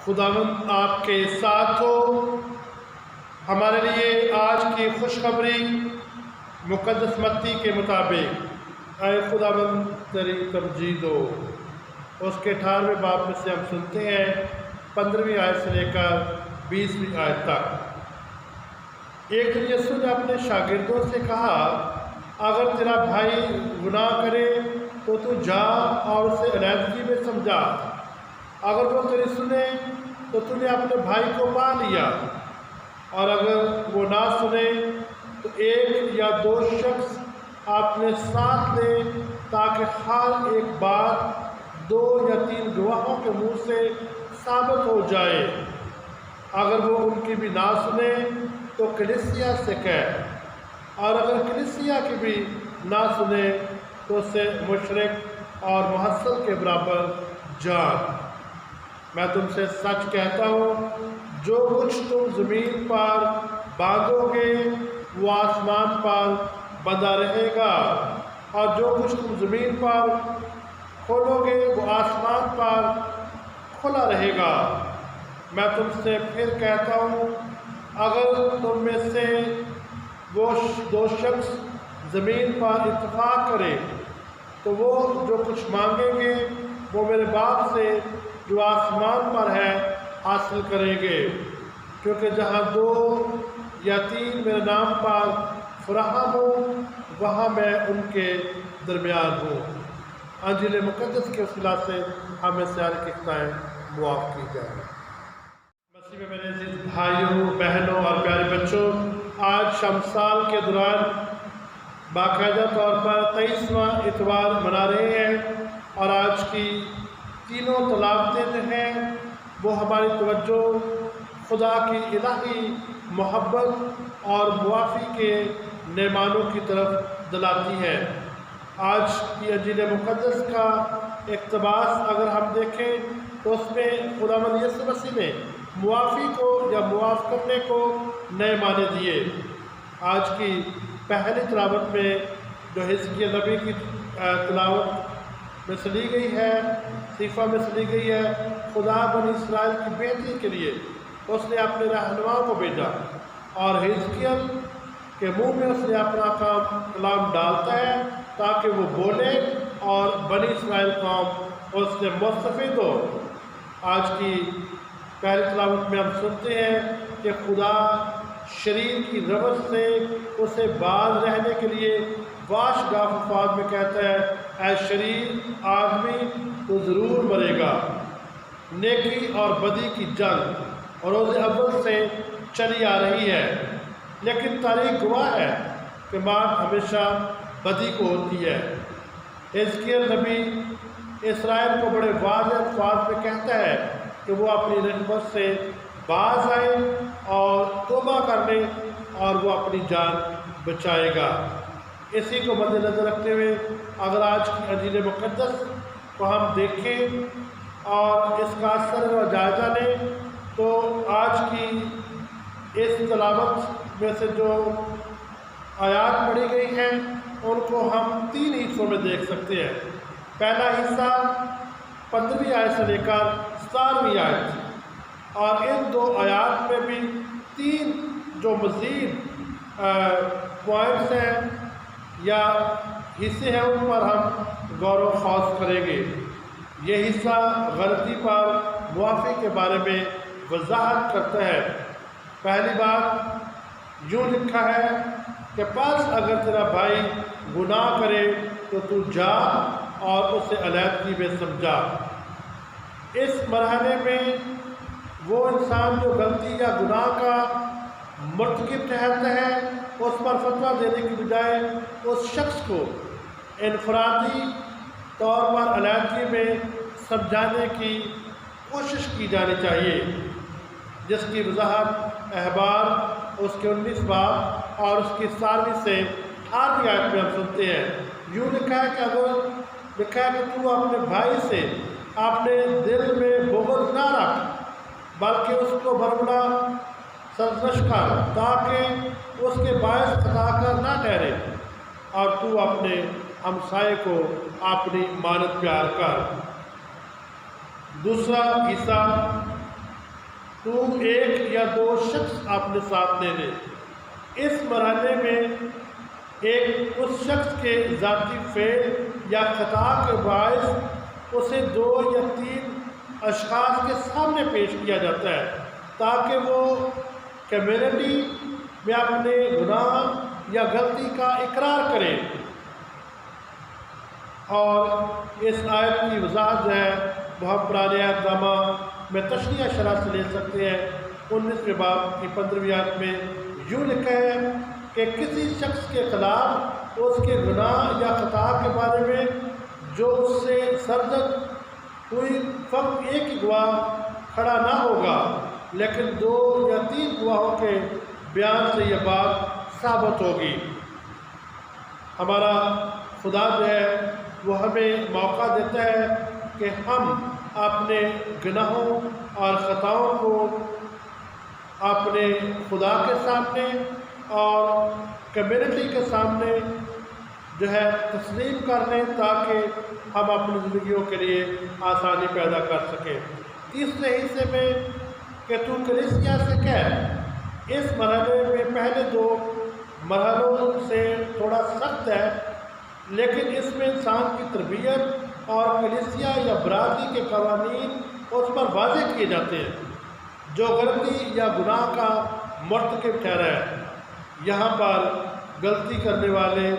خداوند آپ کے ساتھ ہو۔ ہمارے لیے آج کی خوشخبری مقدس متی کے مطابق اے خداوند تیری تمجید ہو، اس کے 18ویں باب میں سے ہم سنتے ہیں 15ویں آیت سے لے کر 20ویں آیت تک۔ ایک دن یسوع نے اپنے شاگردوں سے کہا، اگر تیرا بھائی گناہ کرے تو تو جا اور اسے علیحدگی میں سمجھا، اگر وہ تیری سنے تو تو نے اپنے بھائی کو پا لیا، اور اگر وہ نہ سنے تو ایک یا دو شخص اپنے ساتھ لے، تاکہ ہر ایک بات 2 یا 3 گواہوں کے منہ سے ثابت ہو جائے۔ اگر وہ ان کی بھی نہ سنے تو کلیسیا سے کہہ، اور اگر کلیسیا کی بھی نہ سنے تو اسے مشرک اور محصل کے برابر جان۔ میں تم سے سچ کہتا ہوں، جو کچھ تم زمین پر باندھو گے وہ آسمان پر بندھا رہے گا، اور جو کچھ تم زمین پر کھولو گے وہ آسمان پر کھلا رہے گا۔ میں تم سے پھر کہتا ہوں، اگر تم میں سے وہ 2 شخص زمین پر اتفاق کرے تو وہ جو کچھ مانگیں گے وہ میرے باپ سے جو آسمان پر ہے حاصل کریں گے، کیونکہ جہاں 2 یا 3 میرے نام پر فراہم ہو وہاں میں ان کے درمیان ہوں۔ انجیل مقدس کے وسیلہ سے ہمیں سارے خطائیں معاف کی جائیں۔ مسیح میں میرے عزیز بھائیوں، بہنوں اور پیارے بچوں، آج شمسال کے دوران باقاعدہ طور پر 23واں اتوار منا رہے ہیں، اور آج کی تینوں تلاوتیں جو ہیں وہ ہماری توجہ خدا کی الہی محبت اور معافی کے نعمانوں کی طرف دلاتی ہے۔ آج کی انجیل مقدس کا اقتباس اگر ہم دیکھیں تو اس میں خداوند یسوع مسیح نے معافی کو یا معاف کرنے کو نئے معنی دیے۔ آج کی پہلی تلاوت میں جو حزقیل نبی کی تلاوت میں سے لی گئی ہے، صحیفہ میں سے لی گئی ہے، خدا بنی اسرائیل کی بہتری کے لیے اس نے اپنے رہنما کو بھیجا، اور حزقیل کے منہ میں اس نے اپنا کلام ڈالتا ہے تاکہ وہ بولے اور بنی اسرائیل قوم اس سے مستفید ہو۔ آج کی پہلی تلاوت میں ہم سنتے ہیں کہ خدا شریر کی روش سے اسے باز رہنے کے لیے واش گاف الفاظ میں کہتا ہے، اے شریر آدمی تو ضرور مرے گا۔ نیکی اور بدی کی جنگ روز اول سے چلی آ رہی ہے، لیکن تاریخ گواہ ہے کہ موت ہمیشہ بدی کو ہوتی ہے۔ حزقیل نبی اسرائیل کو بڑے واضح الفاظ میں کہتا ہے کہ وہ اپنی رغبت سے باز آئے اور توبہ کر لے، اور وہ اپنی جان بچائے گا۔ اسی کو مد نظر رکھتے ہوئے اگر آج کی انجیل مقدس کو ہم دیکھیں اور اس کا اثر و جائزہ لیں تو آج کی اس تلاوت میں سے جو آیات پڑھی گئی ہیں ان کو ہم 3 حصوں میں دیکھ سکتے ہیں۔ پہلا حصہ 15ویں آیت سے لے کر 17ویں آیت، اور ان 2 آیات میں بھی 3 جو مزید پوائنٹس ہیں یا حصے ہیں ان پر ہم غور و خوض کریں گے۔ یہ حصہ غلطی پر معافی کے بارے میں وضاحت کرتا ہے۔ پہلی بات یوں لکھا ہے کہ پس اگر تیرا بھائی گناہ کرے تو تو جا اور اسے علیحدگی میں سمجھا۔ اس مرحلے میں وہ انسان جو غلطی یا گناہ کا مرتکب ٹھہرتا ہے اس پر فتویٰ دینے کی بجائے اس شخص کو انفرادی طور پر علیحدگی میں سمجھانے کی کوشش کی جانی چاہیے، جس کی وضاحت احبار اس کے 19 باب اور اس کی 17ویں سے 18ویں آیت میں ہم سنتے ہیں۔ یوں لکھا ہے کہ تو اپنے بھائی سے اپنے دل میں بغض نہ رکھ، بلکہ اس کو بربلا سرزنش کر، تاکہ اس کے باعث خطا کر نہ ٹھہرے، اور تو اپنے ہمسائے کو اپنی مانت پیار کر۔ دوسرا حصہ تو ایک یا دو شخص اپنے ساتھ لے لے۔ اس مرحلے میں ایک اس شخص کے ذاتی فعل یا خطا کے باعث اسے 2 یا 3 اشخاص کے سامنے پیش کیا جاتا ہے تاکہ وہ کمیونٹی میں اپنے گناہ یا غلطی کا اقرار کرے۔ اور اس آیت کی وضاحت جو ہے وہ ہم پرانے عہد نامہ میں تشریح شرح سے لے سکتے ہیں۔ 19ویں باب کی 15ویں آیت میں یوں لکھا ہے کہ کسی شخص کے خلاف اس کے گناہ یا خطا کے بارے میں جو اس سے سرزد ہوئی فقط ایک ہی گواہ کھڑا نہ ہوگا، لیکن 2 یا 3 گواہوں کے بیان سے یہ بات ثابت ہوگی۔ ہمارا خدا جو ہے وہ ہمیں موقع دیتا ہے کہ ہم اپنے گناہوں اور خطاؤں کو اپنے خدا کے سامنے اور کمیونٹی کے سامنے جو ہے تسلیم کر لیں تاکہ ہم اپنی زندگیوں کے لیے آسانی پیدا کر سکیں۔ تیسرے حصے میں کہ تو کلیسیا سے کہہ، اس مرحلے میں پہلے 2 مرحلوں سے تھوڑا سخت ہے، لیکن اس میں انسان کی تربیت اور کلیسیا یا برادری کے قوانین اس پر واضح کیے جاتے ہیں جو غلطی یا گناہ کا مرتکب ٹھہرا ہے۔ یہاں پر غلطی کرنے والے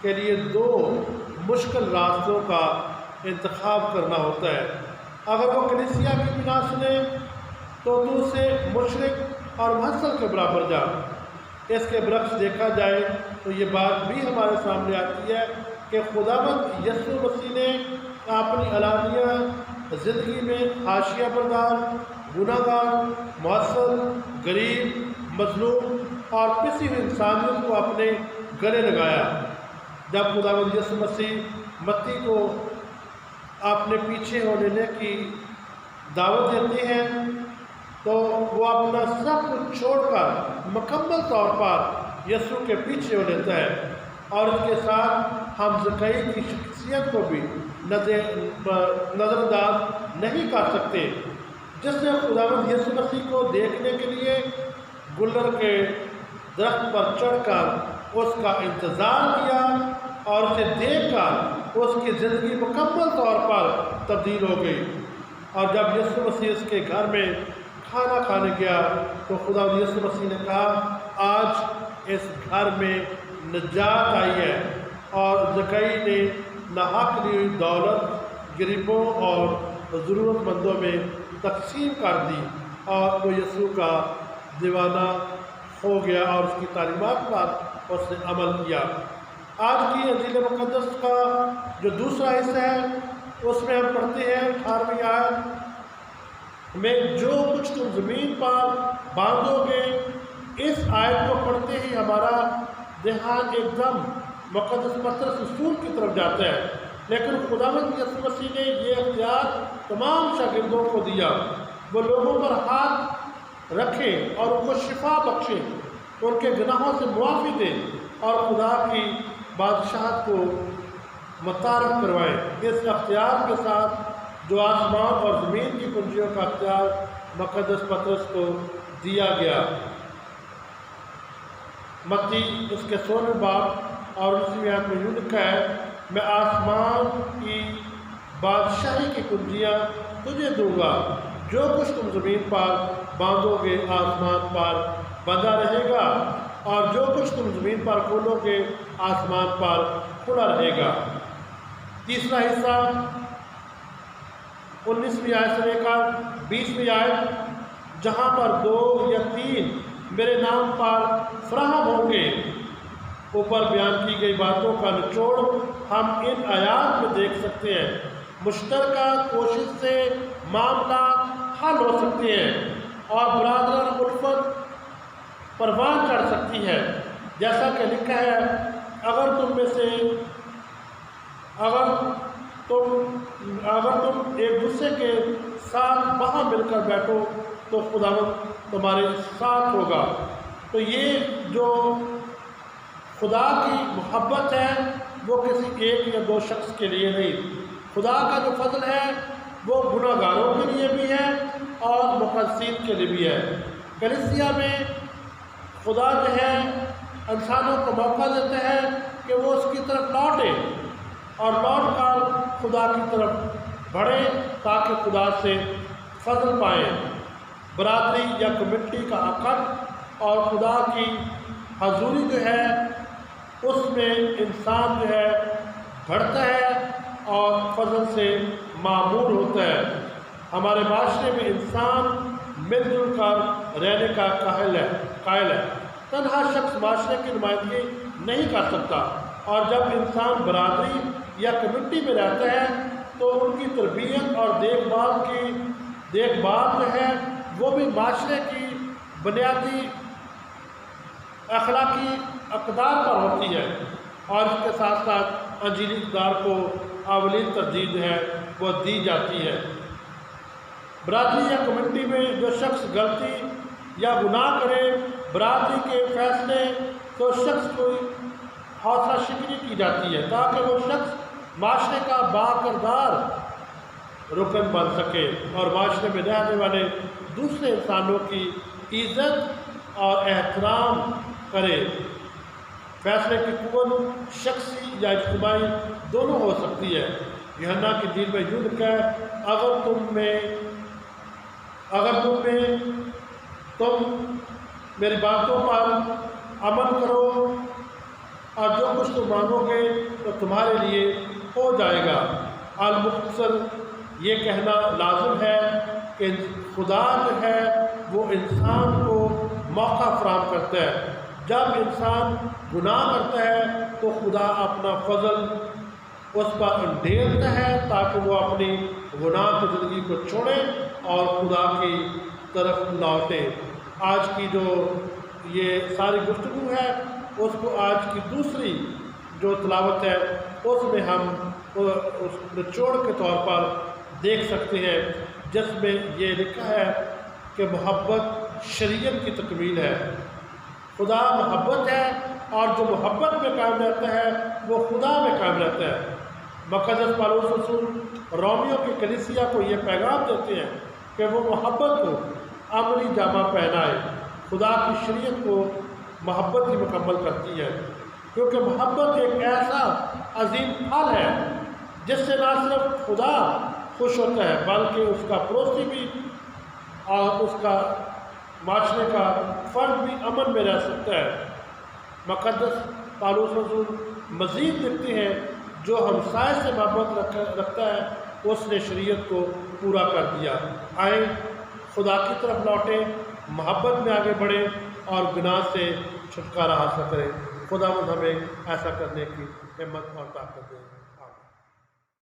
کے لیے 2 مشکل راستوں کا انتخاب کرنا ہوتا ہے۔ اگر وہ کلیسیا کی بنا سنے تو اسے مشرک اور محصل کے برابر جا۔ اس کے برعکس دیکھا جائے تو یہ بات بھی ہمارے سامنے آتی ہے کہ خداوند یسوع مسیح نے اپنی علانیہ زندگی میں حاشیہ بردار، گناہ گار، محصل، غریب، مظلوم اور پسی ہوئی انسانیت کو اپنے گلے لگایا۔ جب خداوند یسوع مسیح متی کو اپنے پیچھے ہونے کی دعوت دیتے ہیں تو وہ اپنا سب کچھ چھوڑ کر مکمل طور پر یسوع کے پیچھے ہو لیتا ہے، اور اس کے ساتھ ہم زکئی کی شخصیت کو بھی نظر انداز نہیں کر سکتے، جس نے خداوند یسوع مسیح کو دیکھنے کے لیے گلر کے درخت پر چڑھ کر اس کا انتظار کیا اور اسے دیکھ کر اس کی زندگی مکمل طور پر تبدیل ہو گئی۔ اور جب یسوع مسیح اس کے گھر میں کھانا کھانے گیا تو خداوند یسوع مسیح نے کہا، آج اس گھر میں نجات آئی ہے، اور زکئی نے ناحق لی ہوئی دولت غریبوں اور ضرورت مندوں میں تقسیم کر دی، اور وہ یسوع کا دیوانہ ہو گیا اور اس کی تعلیمات پر اس نے عمل کیا۔ آج کی انجیل مقدس کا جو دوسرا حصہ ہے اس میں ہم پڑھتے ہیں 18ویں آیت میں، جو کچھ تم زمین پر باندھو گے۔ اس آیت کو پڑھتے ہی ہمارا دھیان ایک دم مقدس پطرس رسول کی طرف جاتا ہے، لیکن خداوند یسوع مسیح نے یہ اختیار تمام شاگردوں کو دیا، وہ لوگوں پر ہاتھ رکھیں اور ان کو شفا بخشیں، ان کے گناہوں سے معافی دیں اور خدا کی بادشاہت کو متعارف کروائیں۔ اس اختیار کے ساتھ جو آسمان اور زمین کی کنجیوں کا اختیار مقدس پطرس کو دیا گیا۔ متی اس کے 16ویں باب اور 19ویں آیت میں یوں لکھا ہے، میں آسمان کی بادشاہی کی کنجیاں تجھے دوں گا، جو کچھ تم زمین پر باندھو گے آسمان پر بندھا رہے گا، اور جو کچھ تم زمین پر کھولو گے آسمان پر کھلا رہے گا۔ تیسرا حصہ 19ویں آیت سے لے کر 20ویں آیت، جہاں پر 2 یا 3 میرے نام پر فراہم ہوں گے۔ اوپر بیان کی گئی باتوں کا نچوڑ ہم ان آیات میں دیکھ سکتے ہیں۔ مشترکہ کوشش سے معاملات حل ہو سکتے ہیں اور برادران الفت پروان چڑھ سکتی ہے، جیسا کہ لکھا ہے، اگر تم ایک دوسرے کے ساتھ وہاں مل کر بیٹھو تو خداوند تمہارے ساتھ ہوگا۔ تو یہ جو خدا کی محبت ہے وہ کسی ایک یا 2 شخص کے لیے نہیں، خدا کا جو فضل ہے وہ گناہ گاروں کے لیے بھی ہے اور فلسطین کے لیے بھی ہے۔ کلیسیا میں خدا جو ہے انسانوں کو موقع دیتے ہیں کہ وہ اس کی طرف لوٹیں اور لوٹ کر خدا کی طرف بڑھیں تاکہ خدا سے فضل پائیں۔ برادری یا کمیونٹی کا عقد اور خدا کی حضوری جو ہے اس میں انسان جو ہے بڑھتا ہے اور فضل سے معمور ہوتا ہے۔ ہمارے معاشرے میں انسان مل جل کر رہنے کا قائل ہے۔ تنہا شخص معاشرے کی نمائندگی نہیں کر سکتا، اور جب انسان برادری یا کمیونٹی میں رہتا ہے تو ان کی تربیت اور دیکھ بھال جو ہے وہ بھی معاشرے کی بنیادی اخلاقی اقدار پر ہوتی ہے، اور اس کے ساتھ ساتھ انجیلی اقدار کو اولین ترجیح ہے وہ دی جاتی ہے۔ برادری یا کمیونٹی میں جو شخص غلطی یا گناہ کرے، برادری کے فیصلے تو شخص کو حوصلہ شکنی کی جاتی ہے تاکہ وہ شخص معاشرے کا باکردار رکن بن سکے اور معاشرے میں رہنے والے دوسرے انسانوں کی عزت اور احترام کرے۔ فیصلے کی قوت شخصی یا اجتماعی دونوں ہو سکتی ہے۔ یوحنا کی انجیل میں یوں لکھا ہے، تم میری باتوں پر عمل کرو اور جو کچھ تم مانگو گے تو تمہارے لیے ہو جائے گا۔ المختصر یہ کہنا لازم ہے کہ خدا جو ہے وہ انسان کو موقع فراہم کرتا ہے۔ جب انسان گناہ کرتا ہے تو خدا اپنا فضل اس پر انڈیلتا ہے تاکہ وہ اپنی گناہ کی زندگی کو چھوڑے اور خدا کی طرف لوٹے۔ آج کی جو یہ ساری گفتگو ہے اس کو آج کی دوسری جو تلاوت ہے اس میں ہم اس نچوڑ کے طور پر دیکھ سکتے ہیں، جس میں یہ لکھا ہے کہ محبت شریعت کی تکمیل ہے۔ خدا محبت ہے اور جو محبت میں قائم رہتا ہے وہ خدا میں قائم رہتا ہے۔ مقدس پالوس رسول رومیو کی کلیسیا کو یہ پیغام دیتے ہیں کہ وہ محبت کو عملی جامہ پہنائے۔ خدا کی شریعت کو محبت ہی مکمل کرتی ہے، کیونکہ محبت ایک ایسا عظیم پھل ہے جس سے نہ صرف خدا خوش ہوتا ہے بلکہ اس کا پڑوسی بھی اور اس کا معاشرے کا فرد بھی امن میں رہ سکتا ہے۔ مقدس پالوس رسول مزید لکھتے ہیں، جو ہمسائے سے محبت رکھتا ہے اس نے شریعت کو پورا کر دیا۔ آئیں خدا کی طرف لوٹیں، محبت میں آگے بڑھیں اور گناہ سے چھٹکارا حاصل کریں۔ خدا ہمیں ایسا کرنے کی ہمت اور طاقت دے۔